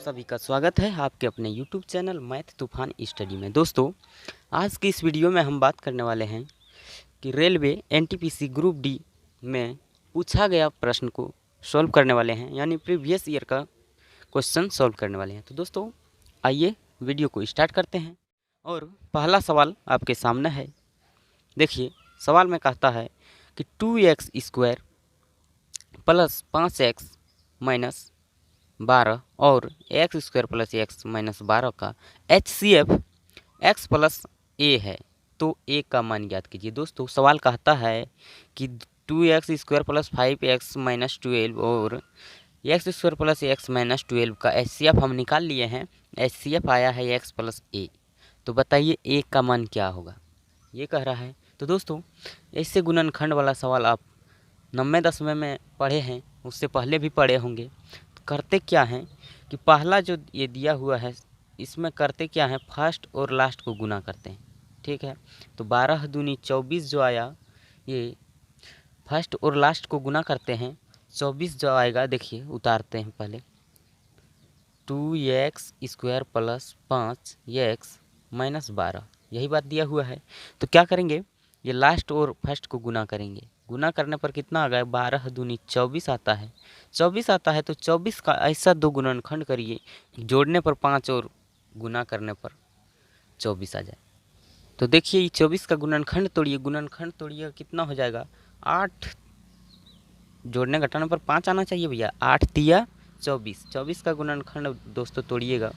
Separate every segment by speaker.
Speaker 1: सभी का स्वागत है आपके अपने YouTube चैनल मैथ तूफान स्टडी में। दोस्तों, आज की इस वीडियो में हम बात करने वाले हैं कि रेलवे एनटीपीसी ग्रुप डी में पूछा गया प्रश्न को सॉल्व करने वाले हैं, यानी प्रीवियस ईयर का क्वेश्चन सॉल्व करने वाले हैं। तो दोस्तों, आइए वीडियो को स्टार्ट करते हैं। और पहला सवाल आपके सामने है। देखिए, सवाल में कहता है कि 2x² प्लस 5x माइनस 12 और x² प्लस x माइनस 12 का HCF x प्लस a है, तो a का मान ज्ञात कीजिए। दोस्तों, सवाल कहता है कि 2x² प्लस 5x माइनस 12 और x² प्लस x माइनस 12 का HCF हम निकाल लिए हैं। HCF आया है x प्लस a, तो बताइए a का मान क्या होगा, ये कह रहा है। तो दोस्तों, ऐसे गुणनखंड वाला सवाल आप 9वीं-10वीं में पढ़े हैं, उससे पहले भी पढ़े होंगे। करते क्या हैं कि पहला जो ये दिया हुआ है, इसमें करते क्या हैं, फर्स्ट और लास्ट को गुना करते हैं। ठीक है, तो 12 दूनी 24 जो आया, ये फर्स्ट और लास्ट को गुना करते हैं। 24 जो आएगा, देखिए उतारते हैं पहले, 2x² प्लस 5x माइनस 12, यही बात दिया हुआ है। तो क्या करेंगे, ये लास्ट और फर्स्ट को गुना करेंगे। गुना करने पर कितना आ गया, 12 दूनी 24 आता है। 24 आता है तो 24 का ऐसा दो गुणनखंड करिए, जोड़ने पर 5 और गुना करने पर 24 आ जाए। तो देखिए, ये 24 का गुणनखंड तोड़िए, कितना हो जाएगा, 8। जोड़ने घटाने पर 5 आना चाहिए भैया। 8 तिया 24, 24 का गुणनखंड दोस्तों तोड़िएगा।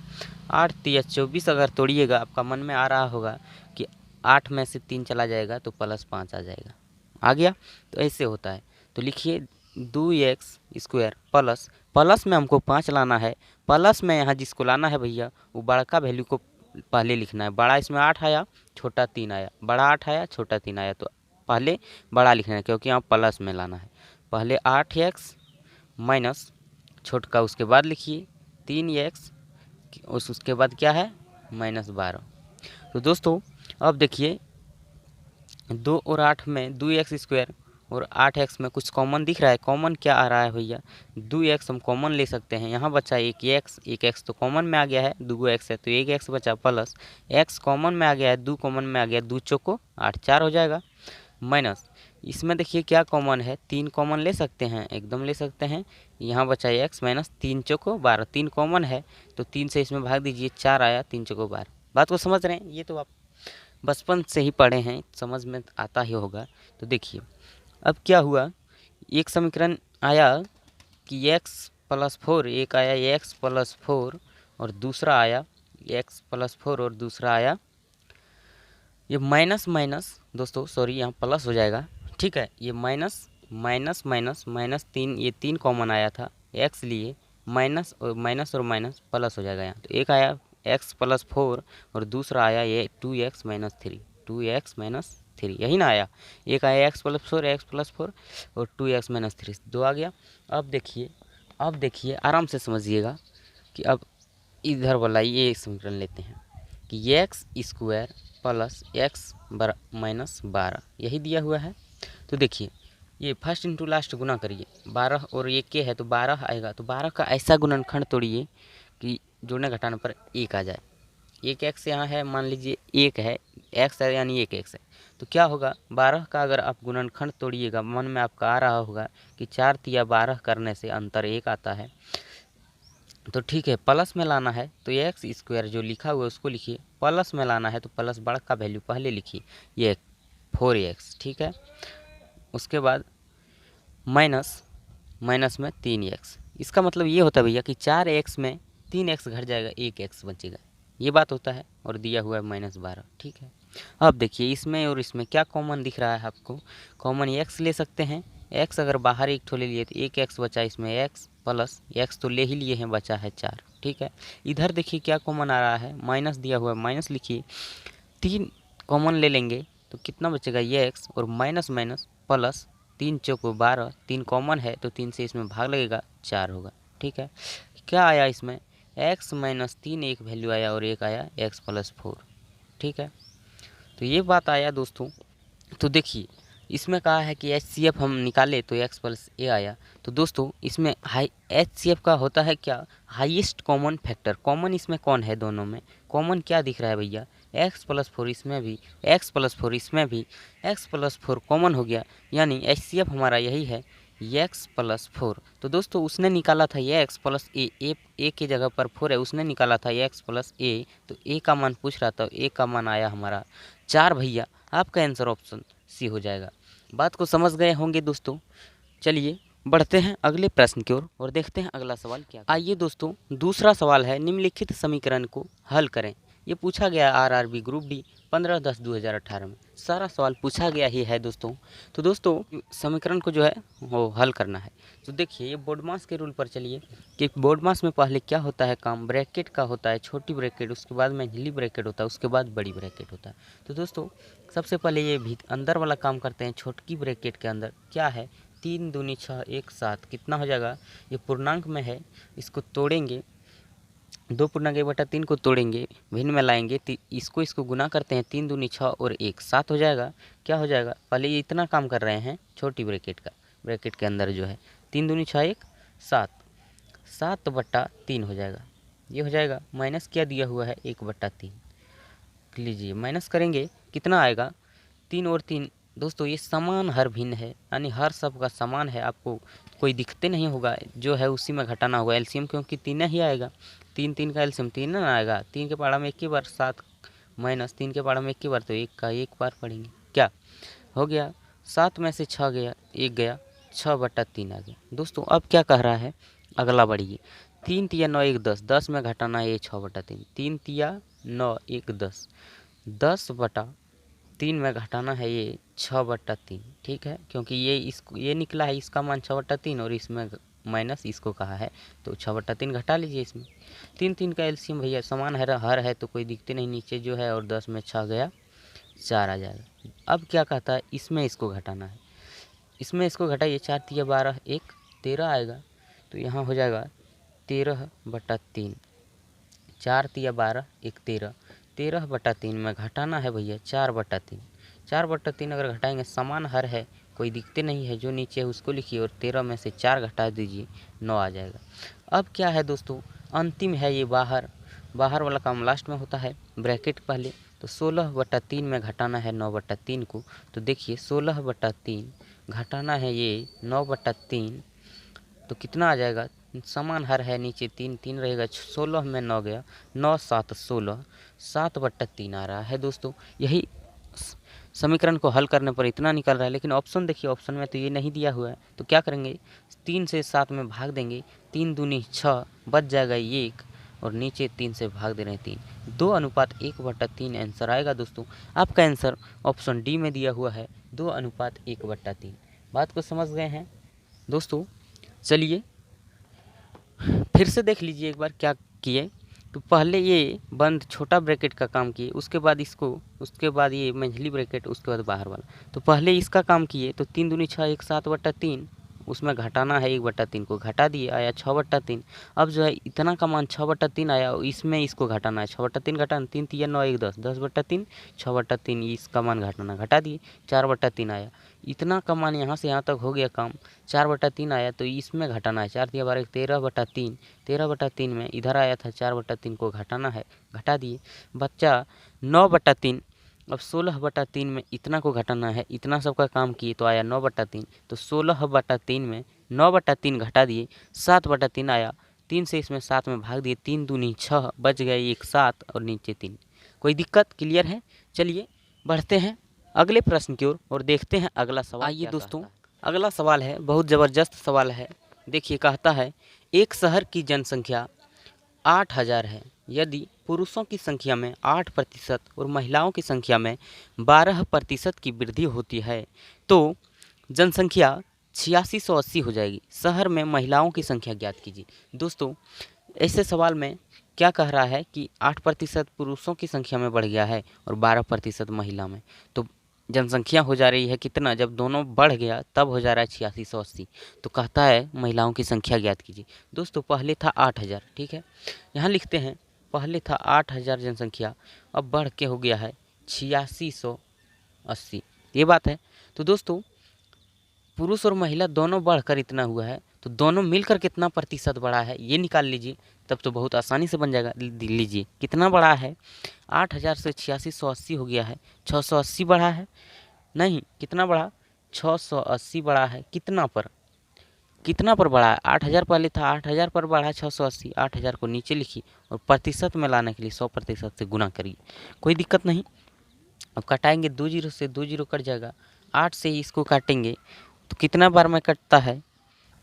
Speaker 1: 8 तिया 24 अगर तोड़िएगा, आपका मन में आ रहा होगा कि 8 में से 3 चला जाएगा तो प्लस 5 आ जाएगा। आ गया, तो ऐसे होता है। तो लिखिए 2x² प्लस में हमको 5 लाना है। प्लस में यहाँ जिसको लाना है भैया, वो बड़ा वैल्यू को पहले लिखना है। बड़ा इसमें 8 आया, छोटा 3 आया, बड़ा 8 आया, छोटा 3 आया, तो पहले बड़ा लिखना है, क्योंकि यहाँ प्लस में लाना है। पहले 8x माइनस छोटका, उसके बाद लिखिए 3x, उसके बाद क्या है, माइनस 12। तो दोस्तों, अब देखिए 2 और 8 में 2x² और 8x में कुछ कॉमन दिख रहा है। कॉमन क्या आ रहा है भैया, 2x हम कॉमन ले सकते हैं। यहाँ बचा एक x तो कॉमन में आ गया है, 2 x है तो 1 x बचा, प्लस x कॉमन में आ गया है, 2 कॉमन में आ गया, 2 चौको 8, 4 हो जाएगा, माइनस इसमें देखिए क्या कॉमन है, 3 कॉमन ले सकते हैं, एकदम ले सकते हैं। यहाँ बचा x माइनस 3 चौको 12, 3 कॉमन है तो 3 से इसमें भाग दीजिए, 4 आया, 3 चौको 12। बात को समझ रहे हैं, ये तो आप बचपन से ही पढ़े हैं, समझ में आता ही होगा। तो देखिए अब क्या हुआ, एक समीकरण आया कि x प्लस 4, एक आया x प्लस 4 और दूसरा आया x प्लस 4 और दूसरा आया ये माइनस माइनस, दोस्तों सॉरी यहाँ प्लस हो जाएगा। ठीक है, ये माइनस माइनस माइनस माइनस 3, ये 3 कॉमन आया था x लिए, माइनस और माइनस प्लस हो जाएगा यहाँ। तो एक आया x प्लस 4 और दूसरा आया ये 2x माइनस 3, 2x माइनस 3, यही ना आया। एक आया x प्लस 4 और 2x माइनस 3, 2 आ गया। अब देखिए आराम से समझिएगा कि अब इधर वाला ये समीकरण लेते हैं कि x² प्लस x माइनस 12, यही दिया हुआ है। तो देखिए, ये फर्स्ट इंटू लास्ट गुना करिए, 12 और 1 के है तो 12 आएगा। तो 12 का ऐसा गुणनखंड तोड़िए कि जोड़ने घटाने पर 1 आ जाए। 1 x यहाँ है, मान लीजिए 1 है, x है यानी 1 x है, तो क्या होगा, 12 का अगर आप गुणनखंड तोड़िएगा, मन में आपका आ रहा होगा कि 4 तिया 12 करने से अंतर 1 आता है। तो ठीक है, प्लस में लाना है तो x² जो लिखा हुआ है उसको लिखिए, प्लस में लाना है तो प्लस बड़ा का वैल्यू पहले लिखिए, ये 4x। ठीक है, उसके बाद माइनस में 3x, इसका मतलब ये होता है भैया कि 4x में 3x घट जाएगा, 1x बचेगा, ये बात होता है। और दिया हुआ है -12। ठीक है, अब देखिए इसमें और इसमें क्या कॉमन दिख रहा है आपको, कॉमन x ले सकते हैं। x अगर बाहर एक ठो ले लिए तो 1x बचा, इसमें x प्लस x तो ले ही लिए हैं, बचा है 4। ठीक है, इधर देखिए क्या कॉमन आ रहा है, माइनस दिया हुआ है, माइनस लिखिए, 3 कॉमन ले लेंगे तो कितना बचेगा, ये x और माइनस प्लस 3 चौको 12, 3 कॉमन है तो 3 से इसमें भाग लगेगा, 4 होगा। ठीक है, क्या आया इसमें, x माइनस 3 एक वैल्यू आया और एक आया x प्लस 4। ठीक है, तो ये बात आया दोस्तों। तो देखिए इसमें कहा है कि HCF हम निकाले तो x प्लस ए आया। तो दोस्तों इसमें हाई HCF का होता है क्या, हाईएस्ट कॉमन फैक्टर। कॉमन इसमें कौन है, दोनों में कॉमन क्या दिख रहा है भैया, x प्लस 4 इसमें भी, x प्लस 4 इसमें भी, x प्लस 4 कॉमन हो गया, यानी HCF हमारा यही है x प्लस 4। तो दोस्तों उसने निकाला था ये x प्लस ए की जगह पर 4 है, उसने निकाला था ये x प्लस ए, तो ए का मान पूछ रहा था, ए का मान आया हमारा 4 भैया। आपका आंसर ऑप्शन सी हो जाएगा। बात को समझ गए होंगे दोस्तों। चलिए बढ़ते हैं अगले प्रश्न की ओर और देखते हैं अगला सवाल क्या। आइए दोस्तों दूसरा सवाल है, निम्नलिखित समीकरण को हल करें। ये पूछा गया RRB ग्रुप डी 15/10/2018 में, सारा सवाल पूछा गया ही है दोस्तों। तो दोस्तों समीकरण को जो है वो हल करना है। तो देखिए ये बोर्डमास के रूल पर चलिए कि बोर्डमास में पहले क्या होता है काम, ब्रैकेट का होता है, छोटी ब्रैकेट, उसके बाद मंझली ब्रैकेट होता है, उसके बाद बड़ी ब्रैकेट होता है। तो दोस्तों सबसे पहले ये भी अंदर वाला काम करते हैं। छोटकी ब्रैकेट के अंदर क्या है, 3 दूनी 6 1 7 कितना हो जाएगा, ये पूर्णांक में है, इसको तोड़ेंगे, 2 पूर्णांक 1/3 को तोड़ेंगे, भिन्न में लाएंगे, इसको गुना करते हैं, 3 दूनी 6 और 1 7 हो जाएगा। क्या हो जाएगा, पहले ये इतना काम कर रहे हैं छोटी ब्रैकेट का, ब्रैकेट के अंदर जो है 3 दूनी 6 1 7, 7/3 हो जाएगा। ये हो जाएगा, माइनस क्या दिया हुआ है 1/3, लीजिए माइनस करेंगे कितना आएगा, 3 और 3 दोस्तों ये समान हर भिन्न है, यानी हर सब का समान है, आपको कोई दिखते नहीं होगा, जो है उसी में घटाना होगा एलसीएम, क्योंकि 3 ही आएगा, 3 3 का एलसीएम 3 ना आएगा, 3 के पहाड़ा में एक ही बार 7 माइनस 3 के पहाड़ा में एक ही बार, तो 1 का 1 बार पढ़ेंगे, क्या हो गया, 7 में से 6 गया, 1 गया, 6/3 आ गया। दोस्तों अब क्या कह रहा है, अगला बढ़िए, 3 तिया 9 1 10, 10 में घटाना है ये 6/3, 3 तिया 9 1 10, 10/3 में घटाना है ये 6/3, ठीक है, क्योंकि ये निकला है, इसका मान 6/3 और इसमें माइनस इसको कहा है, तो 6/3 घटा लीजिए इसमें। 3 3 का एलसीएम भैया समान है, हर है तो कोई दिखते नहीं नीचे जो है, और 10 में 6 गया 4 आ जाएगा। अब क्या कहता है, इसमें इसको घटाना है, इसमें इसको घटाइए, 4 तिया 12 1 13 आएगा, तो यहाँ हो जाएगा 13/3, 4 तिया 12 1 13, 13/3 में घटाना है भैया 4/3, 4/3 अगर घटाएंगे समान हर है, कोई दिखते नहीं है, जो नीचे है उसको लिखिए और 13 में से 4 घटा दीजिए, 9 आ जाएगा। अब क्या है दोस्तों, अंतिम है ये बाहर, बाहर वाला काम लास्ट में होता है, ब्रैकेट पहले, तो 16/3 में घटाना है 9/3 को, तो देखिए 16/3 घटाना है ये 9/3, तो कितना आ जाएगा, समान हर है, नीचे 3 3 रहेगा, 16 में 9 गया, 9 7 16, 7/3 आ रहा है दोस्तों। यही समीकरण को हल करने पर इतना निकल रहा है, लेकिन ऑप्शन देखिए, ऑप्शन में तो ये नहीं दिया हुआ है, तो क्या करेंगे, 3 से 7 में भाग देंगे, 3 दूनी 6 बच जाएगा 1, और नीचे 3 से भाग दे रहे हैं 3, 2:1/3 आंसर आएगा दोस्तों। आपका आंसर ऑप्शन डी में दिया हुआ है 2:1/3। बात को समझ गए हैं दोस्तों। चलिए फिर से देख लीजिए एक बार क्या किए, तो पहले ये बंद छोटा ब्रैकेट का काम किए, उसके बाद इसको, उसके बाद ये मंझली ब्रैकेट, उसके बाद बाहर वाला, तो पहले इसका काम किए, तो 3 दूनी 6 1 7/3, उसमें घटाना है 1/3 को, घटा दिए, आया 6/3। अब जो है इतना का मान 6/3 आया, इसमें इसको घटाना है, 6/3 घटाना, 3 तिया 9 1 10, 10/3, 6/3 इसका मान घटाना, घटा दिए, 4/3 आया, इतना का मान यहाँ से यहाँ तक हो गया काम, 4/3 आया, तो इसमें घटाना है, 4 तिया 12 13/3, 13/3 में इधर आया था 4/3 को घटाना है, घटा दिए, बच्चा 9/3। अब 16/3 में इतना को घटाना है, इतना सबका काम किए तो आया 9/3, तो 16/3 में 9/3 घटा दिए, 7/3 आया, 3 से इसमें 7 में भाग दिए, 3 दूनी 6 बच गए 1 7 और नीचे 3। कोई दिक्कत, क्लियर है। चलिए बढ़ते हैं अगले प्रश्न की ओर और देखते हैं अगला सवाल। आइए दोस्तों अगला सवाल है, बहुत ज़बरदस्त सवाल है। देखिए कहता है, एक शहर की जनसंख्या 8,000 है, यदि पुरुषों की संख्या में 8% और महिलाओं की संख्या में 12% की वृद्धि होती है, तो जनसंख्या 8680 हो जाएगी। शहर में महिलाओं की संख्या ज्ञात कीजिए। दोस्तों ऐसे सवाल में क्या कह रहा है कि 8% पुरुषों की संख्या में बढ़ गया है और 12% महिला में, तो जनसंख्या हो जा रही है कितना, जब दोनों बढ़ गया तब हो जा रहा है 8680। तो कहता है महिलाओं की संख्या ज्ञात कीजिए। दोस्तों पहले था 8,000, ठीक है, यहाँ लिखते हैं पहले था 8,000 जनसंख्या, अब बढ़ के हो गया है 8680, ये बात है। तो दोस्तों पुरुष और महिला दोनों बढ़कर इतना हुआ है, तो दोनों मिलकर कितना प्रतिशत बढ़ा है ये निकाल लीजिए, तब तो बहुत आसानी से बन जाएगा। लीजिए कितना बढ़ा है, 8,000 से 8680 हो गया है, 680 बढ़ा है, नहीं कितना बढ़ा, 680 बढ़ा है, कितना पर बढ़ा है, 8,000 पहले था, 8,000 पर बढ़ा है 680, 8,000 को नीचे लिखिए और प्रतिशत में लाने के लिए 100% से गुना करिए, कोई दिक्कत नहीं। अब कटाएंगे 2 जीरो से, 2 जीरो कट जाएगा, 8 से इसको काटेंगे तो कितना बार में कटता है,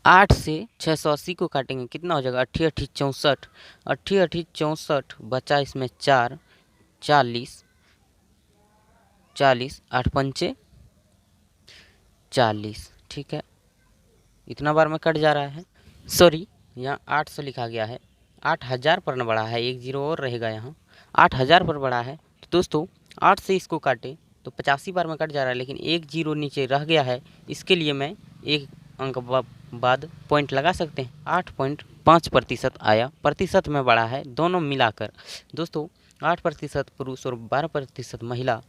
Speaker 1: 8 से 680 को काटेंगे कितना हो जाएगा, 8 8 64, 8 8 64 बचा इसमें 4, 40, 40 8 पंचे 40, ठीक है, इतना बार में कट जा रहा है। सॉरी यहाँ 800 लिखा गया है, 8,000 पर न बढ़ा है, 1 जीरो और रहेगा यहाँ, 8,000 पर बढ़ा है। तो दोस्तों 8 से इसको काटे तो 85 बार में कट जा रहा है, लेकिन 1 जीरो नीचे रह गया है, इसके लिए मैं एक अंक बाद पॉइंट लगा सकते हैं, 8.5% आया, प्रतिशत में बढ़ा है दोनों मिलाकर। दोस्तों 8% पुरुष और 12% महिला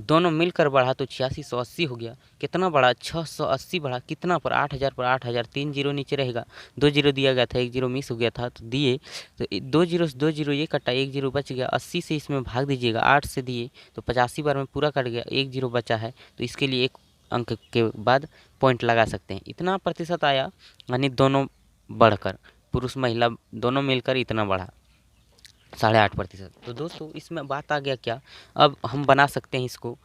Speaker 1: दोनों मिलकर बढ़ा तो 8680 हो गया, कितना बढ़ा, 680 बढ़ा, कितना पर, 8,000 पर, 8,000, 3 जीरो नीचे रहेगा, 2 जीरो दिया गया था, 1 जीरो मिस हो गया था तो दिए, तो 2 जीरो से 2 जीरो ये कटा, 1 जीरो बच गया, 80 से इसमें भाग दीजिएगा, 8 से दिए तो 85 बार में पूरा कट गया, 1 जीरो बचा है, तो इसके लिए एक अंक के बाद पॉइंट लगा सकते हैं, इतना प्रतिशत आया, यानी दोनों बढ़कर, पुरुष महिला दोनों मिलकर इतना बढ़ा, 8.5%। तो दोस्तों इसमें बात आ गया क्या, अब हम बना सकते हैं इसको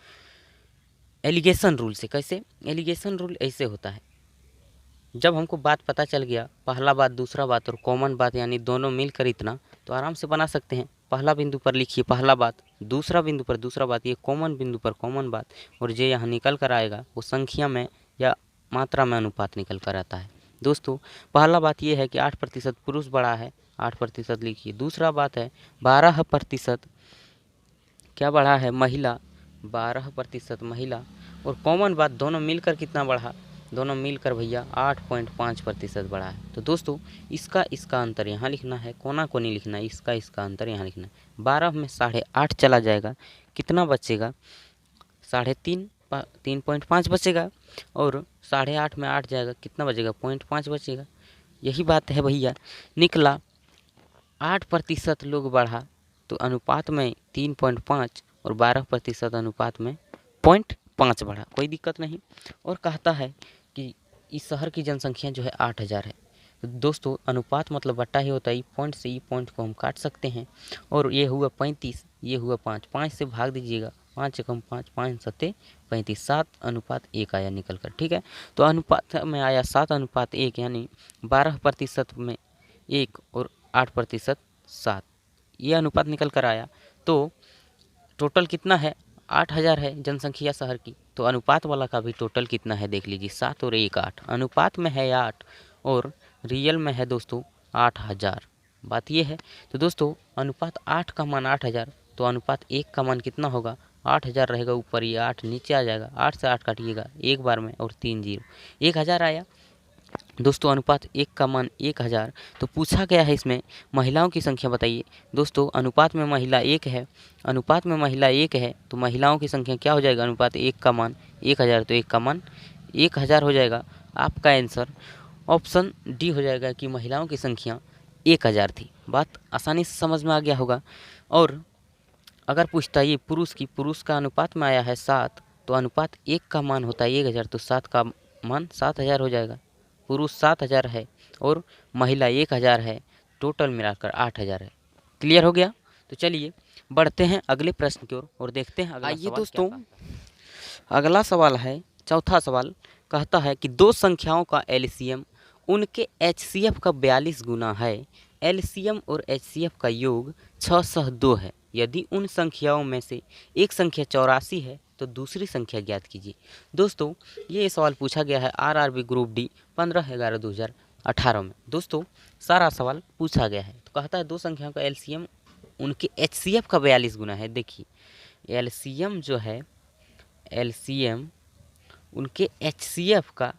Speaker 1: एलिगेशन रूल से। कैसे, एलिगेशन रूल ऐसे होता है, जब हमको बात पता चल गया, पहला बात दूसरा बात और कॉमन बात यानी दोनों मिलकर इतना, तो आराम से बना सकते हैं। पहला बिंदु पर लिखिए पहला बात, दूसरा बिंदु पर दूसरा बात, ये कॉमन बिंदु पर कॉमन बात, और जो यहाँ निकल कर आएगा वो संख्या में या मात्रा में अनुपात निकल कर आता है। दोस्तों पहला बात ये है कि 8% पुरुष बढ़ा है, 8% लिखिए। दूसरा बात है 12% क्या बढ़ा है, महिला, 12% महिला, और कॉमन बात दोनों मिलकर कितना बढ़ा, दोनों मिलकर भैया 8.5% बढ़ा है। तो दोस्तों इसका अंतर यहाँ लिखना है, कोना कोनी लिखना है, इसका अंतर यहाँ लिखना है। 12 में 8.5 चला जाएगा, कितना बचेगा, 3.5 बचेगा, और 8.5 में 8 जाएगा, कितना बचेगा, 0.5 बचेगा। यही बात है भैया, निकला 8% लोग बढ़ा तो अनुपात में 3.5 और 12% अनुपात में 0.5 बढ़ा, कोई दिक्कत नहीं। और कहता है कि इस शहर की जनसंख्या जो है 8,000 है। तो दोस्तों अनुपात मतलब बट्टा ही होता है, पॉइंट से ई पॉइंट को हम काट सकते हैं, और ये हुआ 35, ये हुआ 5, 5 से भाग दीजिएगा, 5 एकम 5, 5 सत्ते 35, 7:1 आया निकल कर, ठीक है। तो अनुपात में आया 7:1, यानी 12% में 1 और 8% 7, ये अनुपात निकल कर आया। तो टोटल कितना है, 8,000 है जनसंख्या शहर की, तो अनुपात वाला का भी टोटल कितना है देख लीजिए, 7 और 1 8, अनुपात में है 8 और रियल में है दोस्तों 8,000, बात ये है। तो दोस्तों अनुपात 8 का मान 8,000, तो अनुपात 1 का मान कितना होगा, 8,000 रहेगा ऊपर, ये 8 नीचे आ जाएगा, 8 से 8 काटिएगा एक बार में और 3 जीरो, 1,000 आया। दोस्तों अनुपात 1 का मान 1,000। तो पूछा गया है इसमें महिलाओं की संख्या बताइए। दोस्तों अनुपात में महिला 1 है, अनुपात में महिला 1 है, तो महिलाओं की संख्या क्या हो जाएगा, अनुपात 1 का मान 1,000, तो 1 का मान 1,000 हो जाएगा। आपका आंसर ऑप्शन डी हो जाएगा कि महिलाओं की संख्या 1,000 थी। बात आसानी से समझ में आ गया होगा। और अगर पूछता है ये पुरुष का अनुपात में आया है 7, तो अनुपात 1 का मान होता है 1,000, तो 7 का मान 7,000 हो जाएगा। पुरुष 7,000 है और महिला 1,000 है, टोटल मिलाकर 8,000 है। क्लियर हो गया। तो चलिए बढ़ते हैं अगले प्रश्न की ओर और देखते हैं अगला सवाल। दोस्तों अगला सवाल है, चौथा सवाल कहता है कि दो संख्याओं का एलसीएम उनके एचसीएफ का 42 गुना है। एलसीएम और एचसीएफ का योग 602 है। यदि उन संख्याओं में से एक संख्या 84 है तो दूसरी संख्या ज्ञात कीजिए। दोस्तों ये सवाल पूछा गया है आरआरबी ग्रुप डी 15/11/2018 में। दोस्तों सारा सवाल पूछा गया है। तो कहता है दो संख्याओं का एलसीएम उनके एचसीएफ का 42 गुना है। देखिए एलसीएम जो है, एलसीएम उनके एचसीएफ का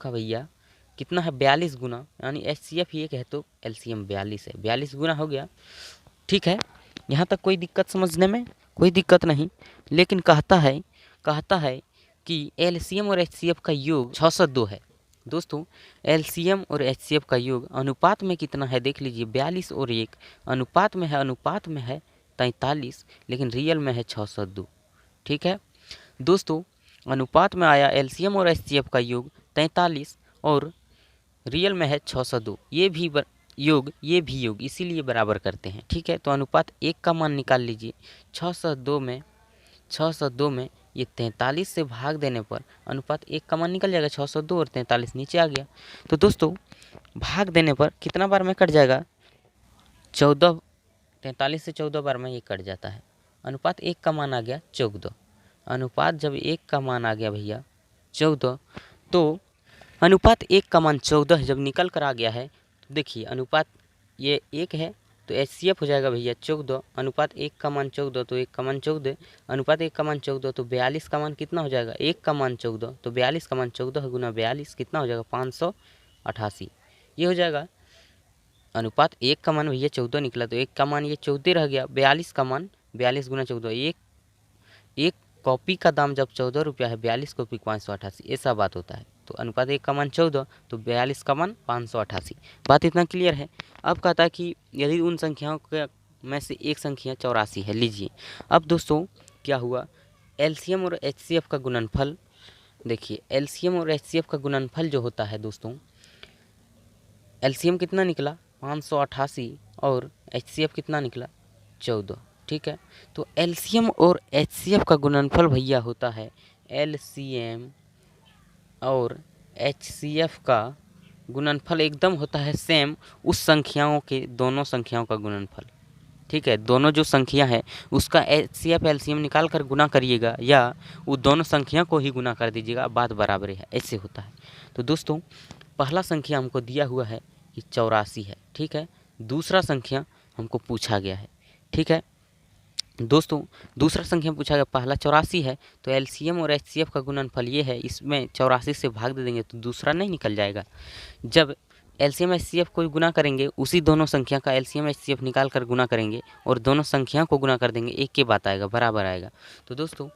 Speaker 1: भैया कितना है, 42 गुना, यानी एचसीएफ ही एक है तो एलसीएम 42 है, 42 गुना हो गया। ठीक है, यहाँ तक कोई दिक्कत समझने में कोई दिक्कत नहीं। लेकिन कहता है कहता है कि एलसीएम और एचसीएफ का योग 602 है। दोस्तों एलसीएम और एचसीएफ का योग अनुपात में कितना है देख लीजिए, 42 और 1 अनुपात में है 43, लेकिन रियल में है 602। ठीक है दोस्तों, अनुपात में आया एलसीएम और एचसीएफ का योग 43 और रियल में है 602। ये भी योग इसीलिए बराबर करते हैं। ठीक है, तो अनुपात 1 का मान निकाल लीजिए। 602 में ये 43 से भाग देने पर अनुपात 1 का मान निकल जाएगा, 602 और 43 नीचे आ गया। तो दोस्तों भाग देने पर कितना बार में कट जाएगा, 14, 43 से 14 बार में ये कट जाता है। अनुपात 1 का मान आ गया 14। अनुपात जब 1 का मान आ गया भैया 14, तो अनुपात 1 का मान 14 जब निकल कर आ गया है, तो देखिए अनुपात ये 1 है तो एचसीएफ हो जाएगा भैया 14। अनुपात 1 का मान 14 तो 1 का मान 14, अनुपात 1 का मान 14 तो 42 का मान कितना हो जाएगा, 1 का मान 14 तो 42 का मान 14 गुना 42 कितना हो जाएगा, 588। ये हो जाएगा। अनुपात 1 का मान भैया 14 निकला तो 1 का मान ये 14 रह गया। 42 का मान 42 गुना 14, एक कॉपी का दाम जब 14 रुपया है, 42 कॉपी 588, ऐसा बात होता है। तो अनुपात 1 का मान 14 तो 42 का मान 588। बात इतना क्लियर है। अब कहता है कि यदि उन संख्याओं के में से एक संख्या 84 है। लीजिए अब दोस्तों क्या हुआ, एलसीएम और एचसीएफ का गुणनफल देखिए, एलसीएम और एचसीएफ का गुणनफल जो होता है दोस्तों, एलसीएम कितना निकला 588 और एचसीएफ कितना निकला 14। ठीक है, तो एलसीएम और एचसीएफ का गुणनफल भैया होता है एलसीएम और एचसीएफ का गुणनफल एकदम होता है सेम उस संख्याओं के, दोनों संख्याओं का गुणनफल। ठीक है, दोनों जो संख्या है उसका एचसीएफ एलसीएम निकाल कर गुना करिएगा या वो दोनों संख्या को ही गुना कर दीजिएगा, बात बराबर है, ऐसे होता है। तो दोस्तों पहला संख्या हमको दिया हुआ है कि 84 है। ठीक है, दूसरा संख्या हमको पूछा गया है। ठीक है दोस्तों, दूसरा संख्या पूछा गया, पहला 84 है तो एलसीएम और एचसीएफ का गुणनफल ये है, इसमें 84 से भाग दे देंगे तो दूसरा नहीं निकल जाएगा। जब एलसीएम एचसीएफ को गुना करेंगे, उसी दोनों संख्या का एलसीएम एचसीएफ निकाल कर गुना करेंगे और दोनों संख्या को गुना कर देंगे, एक के बात आएगा, बराबर आएगा। तो दोस्तों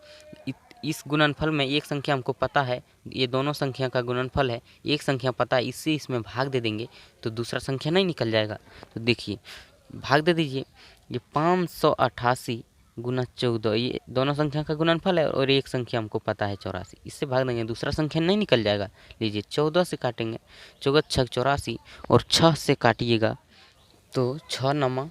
Speaker 1: इस गुणनफल में एक संख्या हमको पता है, ये दोनों संख्या का गुणनफल है, एक संख्या पता है, इससे इसमें भाग दे देंगे तो दूसरा संख्या नहीं निकल जाएगा। तो देखिए भाग दे दीजिए, ये 588 गुना 14, ये दोनों संख्या का गुणनफल है और एक संख्या हमको पता है 84, इससे भाग देंगे दूसरा संख्या नहीं निकल जाएगा। लीजिए 14 से काटेंगे, 14 6 84 और 6 से काटिएगा तो 6 9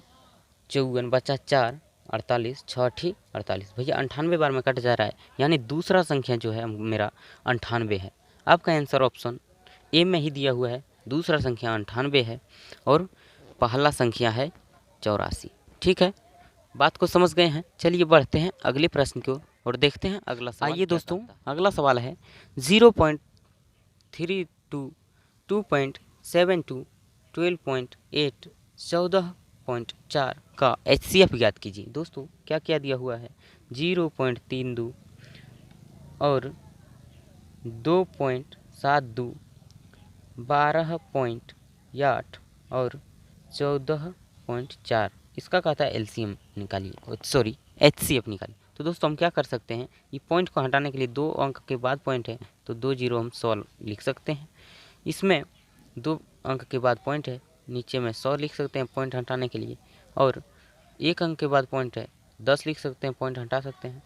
Speaker 1: 54 बचा 4 48, 6 ठी 48 भैया 98 बार में कट जा रहा है, यानी दूसरा संख्या जो है मेरा 98 है। आपका आंसर ऑप्शन ए में ही दिया हुआ है, दूसरा संख्या 98 है और पहला संख्या है 84। ठीक है, बात को समझ गए हैं। चलिए बढ़ते हैं अगले प्रश्न की ओर और देखते हैं अगला सवाल। आइए दोस्तों अगला सवाल है 0.32 2.72 12.8 14.4 का एचसीएफ ज्ञात कीजिए। दोस्तों क्या क्या दिया हुआ है, 0.32 और 2.72 12.8 और 14.4, इसका कहता है एलसीएम निकालिए, सॉरी एचसीएफ निकालिए। तो दोस्तों हम क्या कर सकते हैं, ये पॉइंट को हटाने के लिए 2 अंक के बाद पॉइंट है तो 2 जीरो हम 100 लिख सकते हैं। इसमें 2 अंक के बाद पॉइंट है, नीचे में 100 लिख सकते हैं पॉइंट हटाने के लिए, और 1 अंक के बाद पॉइंट है 10 लिख सकते हैं, पॉइंट हटा सकते हैं,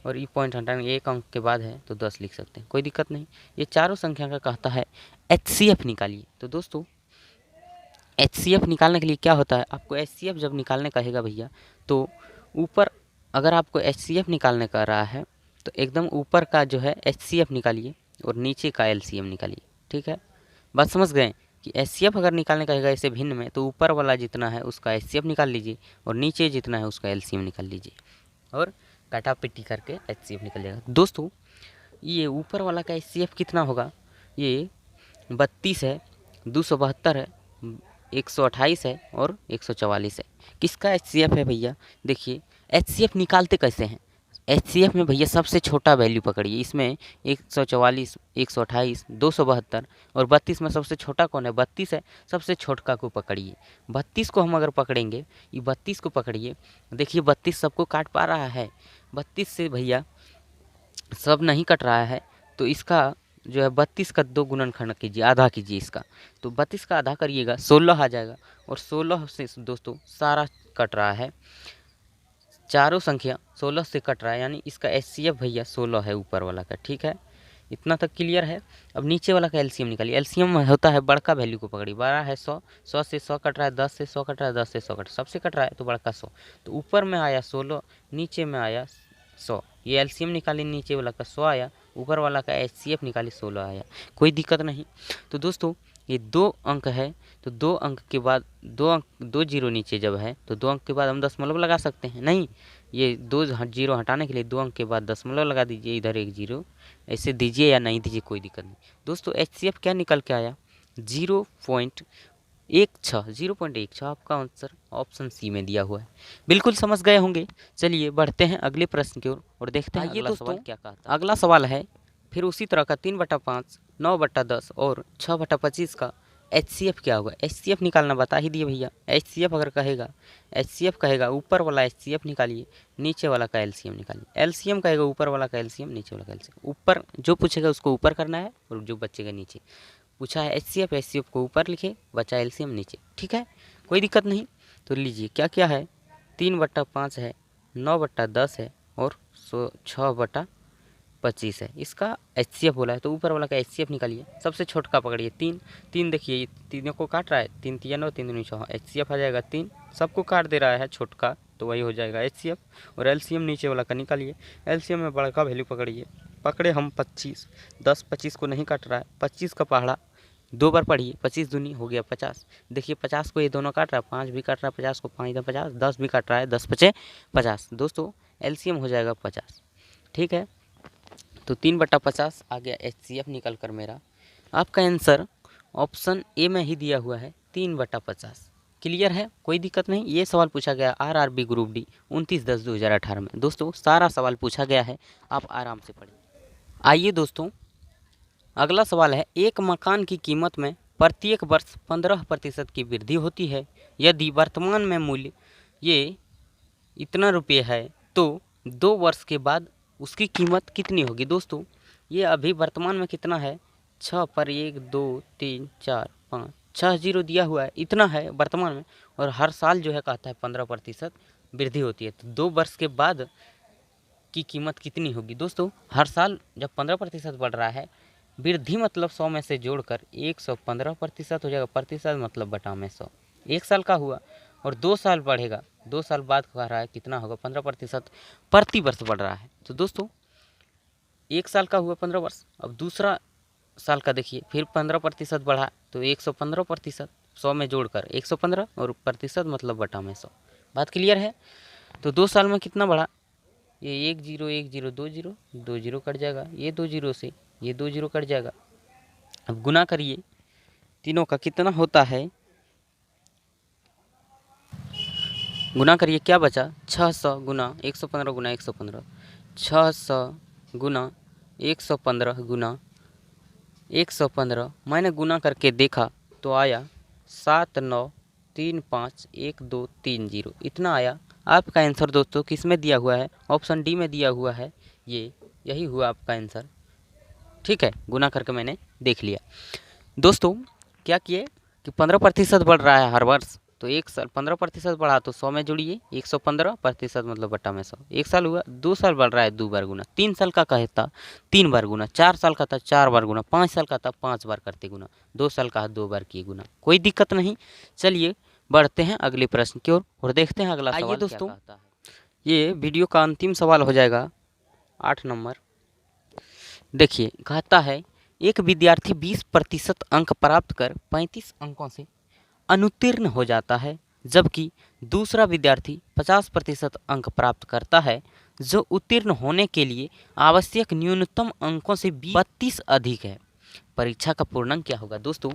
Speaker 1: और ये पॉइंट हटाने 1 अंक के बाद है तो 10 लिख सकते हैं, कोई दिक्कत नहीं। ये चारों संख्या का कहता है एचसीएफ निकालिए। तो दोस्तों एचसीएफ निकालने के लिए क्या होता है, आपको एचसीएफ जब निकालने कहेगा भैया तो ऊपर, अगर आपको एचसीएफ निकालने का रहा है तो एकदम ऊपर का जो है एचसीएफ निकालिए और नीचे का एलसीएम निकालिए। ठीक है, बात समझ गए कि एचसीएफ अगर निकालने कहेगा ऐसे भिन्न में तो ऊपर वाला जितना है उसका एचसीएफ निकाल लीजिए और नीचे जितना है उसका एलसीएम निकाल लीजिए और काटा पिट्टी करके एचसीएफ निकल जाएगा। दोस्तों ये ऊपर वाला का एचसीएफ कितना होगा, ये 32 है, 272 है, 128 है और 144 है। किसका एचसीएफ है भैया, देखिए एचसीएफ निकालते कैसे हैं, एचसीएफ में भैया सबसे छोटा वैल्यू पकड़िए, इसमें 144, 128, 272 और 32 में सबसे छोटा कौन है, 32 है, सबसे छोटका को पकड़िए। 32 को हम अगर पकड़ेंगे, ये 32 को पकड़िए, देखिए 32 सबको काट पा रहा है, 32 से भैया सब नहीं कट रहा है तो इसका जो है 32 का 2 गुणनखंड कीजिए, आधा कीजिए इसका। तो 32 का आधा करिएगा 16 आ जाएगा, और 16 से दोस्तों सारा कट रहा है, चारों संख्या 16 से कट रहा है, यानी इसका एचसीएफ भैया 16 है ऊपर वाला का। ठीक है, इतना तक क्लियर है। अब नीचे वाला का एलसीएम निकालिए। एलसीएम होता है बड़का वैल्यू को पकड़िए, बड़ा है 100, 100 से 100 कट रहा है, 10 से 100 कट रहा है, 10 से 100 कट, सबसे कट रहा है तो बड़का 100। तो ऊपर में आया 16, नीचे में आया 100, ये एलसीएम निकाली, नीचे वाला का 100 आया, ऊपर वाला का एचसीएफ निकाली 16 आया, कोई दिक्कत नहीं। तो दोस्तों ये 2 अंक है, तो 2 अंक के बाद 2 अंक, 2 जीरो नीचे जब है तो 2 अंक के बाद हम दशमलव लगा सकते हैं, नहीं ये 2 जीरो हटाने के लिए 2 अंक के बाद दशमलव लगा दीजिए, इधर 1 जीरो, ऐसे दीजिए या नहीं दीजिए कोई दिक्कत नहीं। दोस्तों एचसीएफ क्या निकल के आया, 0.16 आपका आंसर ऑप्शन सी में दिया हुआ है। बिल्कुल समझ गए होंगे। चलिए बढ़ते हैं अगले प्रश्न की ओर और देखते हैं अगला सवाल क्या कहता है। अगला सवाल है फिर उसी तरह का 3/5, 9/10 और 6/25 का एचसीएफ क्या होगा। एचसीएफ निकालना बता ही दिए भैया। एचसीएफ अगर कहेगा, एचसीएफ कहेगा ऊपर वाला एचसीएफ निकालिए, नीचे वाला का एलसीएम निकालिए। एलसीएम कहेगा ऊपर वाला का एलसीएम, नीचे वाला का एलसीएम। ऊपर जो पूछेगा उसको ऊपर करना है और जो बचेगा नीचे। पूछा है एचसीएफ, एचसीएफ को ऊपर लिखे, बचा एलसीएम नीचे। ठीक है, कोई दिक्कत नहीं। तो लीजिए क्या क्या है, 3/5 है, 9/10 है और 6/25 है। इसका एचसीएफ बोला है तो ऊपर वाला का एचसीएफ निकालिए। सबसे छोटका पकड़िए 3, 3 देखिए ये तीनों को काट रहा है, 3 3 9, 3 2 6, एचसीएफ आ जाएगा 3, सबको काट दे रहा है छोटका, तो वही हो जाएगा एचसीएफ। और एलसीएम नीचे वाला का निकालिए। एलसीएम में बड़ा का वैल्यू पकड़िए, पकड़े हम 25, 10 25 को नहीं काट रहा है, 25 का पहाड़ा 2 बार पढ़िए, 25 दूनी हो गया 50। देखिए 50 को ये दोनों काट रहा है, 5 भी काट रहा है 50 को, 5 50, 10 भी काट रहा है, 10 5 50। दोस्तों एलसीएम हो जाएगा 50। ठीक है, तो 3/50 आ गया एचसीएफ निकल कर मेरा। आपका आंसर ऑप्शन ए में ही दिया हुआ है 3/50। क्लियर है, कोई दिक्कत नहीं। ये सवाल पूछा गया आरआरबी ग्रुप डी 29/10/2018 में। दोस्तों सारा सवाल पूछा गया है, आप आराम से पढ़िए। आइए दोस्तों अगला सवाल है, एक मकान की कीमत में प्रत्येक वर्ष 15% की वृद्धि होती है। यदि वर्तमान में मूल्य ये इतना रुपये है तो 2 वर्ष के बाद उसकी कीमत कितनी होगी। दोस्तों ये अभी वर्तमान में कितना है, 6 पर 1 2 3 4 5 6 जीरो दिया हुआ है, इतना है वर्तमान में। और हर साल जो है कहता है 15% वृद्धि होती है, तो 2 वर्ष के बाद की कीमत कितनी होगी। दोस्तों हर साल जब 15% बढ़ रहा है, वृद्धि मतलब 100 में से जोड़कर 115% हो जाएगा, प्रतिशत मतलब बटा में 100, 1 साल का हुआ। और 2 साल बढ़ेगा, 2 साल बाद कह रहा है कितना होगा, 15% प्रति वर्ष बढ़ रहा है। तो दोस्तों 1 साल का हुआ 15 वर्ष, अब दूसरा साल का देखिए फिर 15% बढ़ा तो 115%, 100 में जोड़कर 115 और प्रतिशत मतलब बटा में 100। बात क्लियर है। तो 2 साल में कितना बढ़ा, ये 1 zero 1 zero 2 zero 2 zero cut जाएगा, ये 2 जीरो से ये 2 जीरो कट जाएगा। अब गुना करिए तीनों का, कितना होता है, गुना करिए क्या बचा, 600 गुना 115 गुना 115, 600 गुना 115 गुना 115, मैंने गुना करके देखा तो आया 79351230, इतना आया। आपका आंसर दोस्तों किस में दिया हुआ है, ऑप्शन डी में दिया हुआ है, ये यही हुआ आपका आंसर। ठीक है, गुना करके मैंने देख लिया। दोस्तों क्या किए कि 15% बढ़ रहा है हर वर्ष, तो 1 साल 15% बढ़ा तो 100 में जोड़िए, 115% मतलब बट्टा में 100, 1 साल हुआ, 2 साल बढ़ रहा है 2 बार गुना, 3 साल का कहता 3 बार गुना, 4 साल का था 4 बार गुना, 5 साल का था 5 बार करते गुना, 2 साल का 2 बार किए गुना, कोई दिक्कत नहीं। चलिए बढ़ते हैं अगले प्रश्न की ओर और देखते हैं अगला सवाल दोस्तों क्या कहता है। ये वीडियो का अंतिम सवाल हो जाएगा 8 नंबर। देखिए कहता है, एक विद्यार्थी 20% अंक प्राप्त कर 35 अंकों से अनुत्तीर्ण हो जाता है, जबकि दूसरा विद्यार्थी 50% अंक प्राप्त करता है, जो उत्तीर्ण होने के लिए आवश्यक न्यूनतम अंकों से 32 अधिक है। परीक्षा का पूर्णांक क्या होगा। दोस्तों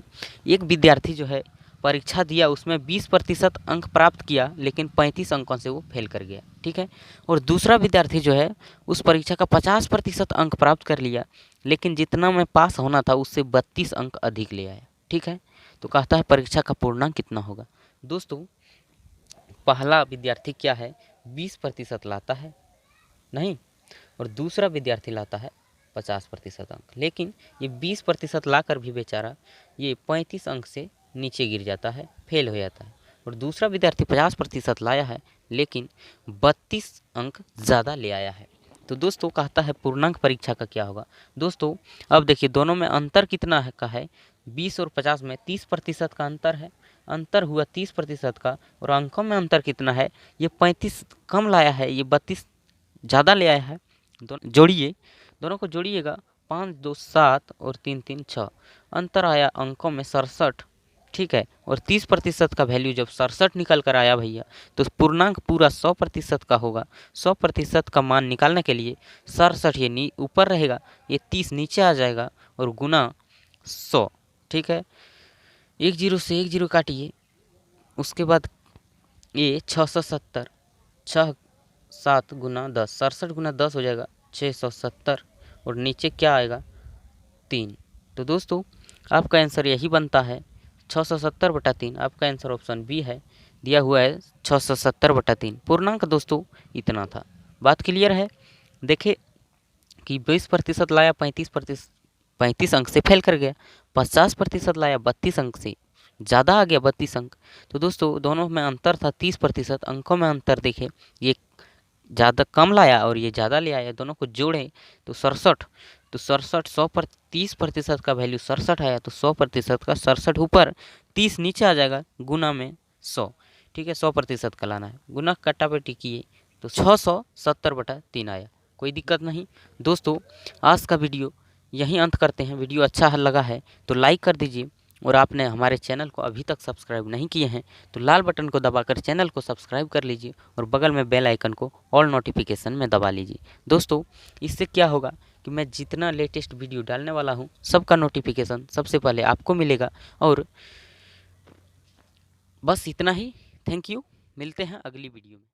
Speaker 1: एक विद्यार्थी जो है परीक्षा दिया, उसमें 20% अंक प्राप्त किया, लेकिन 35 अंकों से वो फेल कर गया। ठीक है, और दूसरा विद्यार्थी जो है उस परीक्षा का 50% अंक प्राप्त कर लिया, लेकिन जितना में पास होना था उससे 32 अंक अधिक ले आया। ठीक है, तो कहता है परीक्षा का पूर्णांक कितना होगा। दोस्तों पहला विद्यार्थी क्या है, 20% लाता है, नहीं और दूसरा विद्यार्थी लाता है 50% अंक, लेकिन ये 20% लाकर भी बेचारा ये 35 अंक से नीचे गिर जाता है, फेल हो जाता है। और दूसरा विद्यार्थी 50% लाया है लेकिन 32 अंक ज़्यादा ले आया है। तो दोस्तों कहता है पूर्णांक परीक्षा का क्या होगा। दोस्तों अब देखिए दोनों में अंतर कितना है का है, 20 और 50 में 30% का अंतर है, अंतर हुआ 30% का। और अंकों में अंतर कितना है, ये 35 कम लाया है, ये 32 ज़्यादा ले आया है। जोड़िए, दोनों को जोड़िएगा, 5 2 7 और 3 3 6, अंतर आया अंकों में 67, ठीक है। और 30% का वैल्यू जब 67 निकल कर आया भैया, तो पूर्णांक पूरा 100% का होगा। 100% का मान निकालने के लिए 67 ये ऊपर रहेगा, ये 30 नीचे आ जाएगा और गुना 100, ठीक है। 1 0 से 1 0 काटिए, उसके बाद ये 670, 6 7 गुना 10, 67 गुना 10 हो जाएगा 670, और नीचे क्या आएगा 3। तो दोस्तों आपका आंसर यही बनता है 670/3। आपका आंसर ऑप्शन बी है, दिया हुआ है 670/3। पूर्णांक दोस्तों इतना था। बात क्लियर है। देखे कि 20% लाया 35 अंक से फेल कर गया, 50% लाया 32 अंक से ज़्यादा आ गया 32 अंक। तो दोस्तों दोनों में अंतर था 30%, अंकों में अंतर देखे, ये ज़्यादा कम लाया और ये ज़्यादा ले आया, दोनों को जोड़े तो 67। तो 67 30% का वैल्यू 67 आया, तो 100% का 67 ऊपर, 30 नीचे आ जाएगा, गुना में 100, ठीक है। 100% का लाना है, गुना कटापेटी किए तो 670/3 आया। कोई दिक्कत नहीं दोस्तों। आज का वीडियो यहीं अंत करते हैं। वीडियो अच्छा लगा है तो लाइक कर दीजिए, और आपने हमारे चैनल को अभी तक सब्सक्राइब नहीं किए हैं तो लाल बटन को दबाकर चैनल को सब्सक्राइब कर लीजिए, और बगल में बेल आइकन को ऑल नोटिफिकेशन में दबा लीजिए। दोस्तों इससे क्या होगा कि मैं जितना लेटेस्ट वीडियो डालने वाला हूं सबका नोटिफिकेशन सबसे पहले आपको मिलेगा। और बस इतना ही। थैंक यू, मिलते हैं अगली वीडियो में।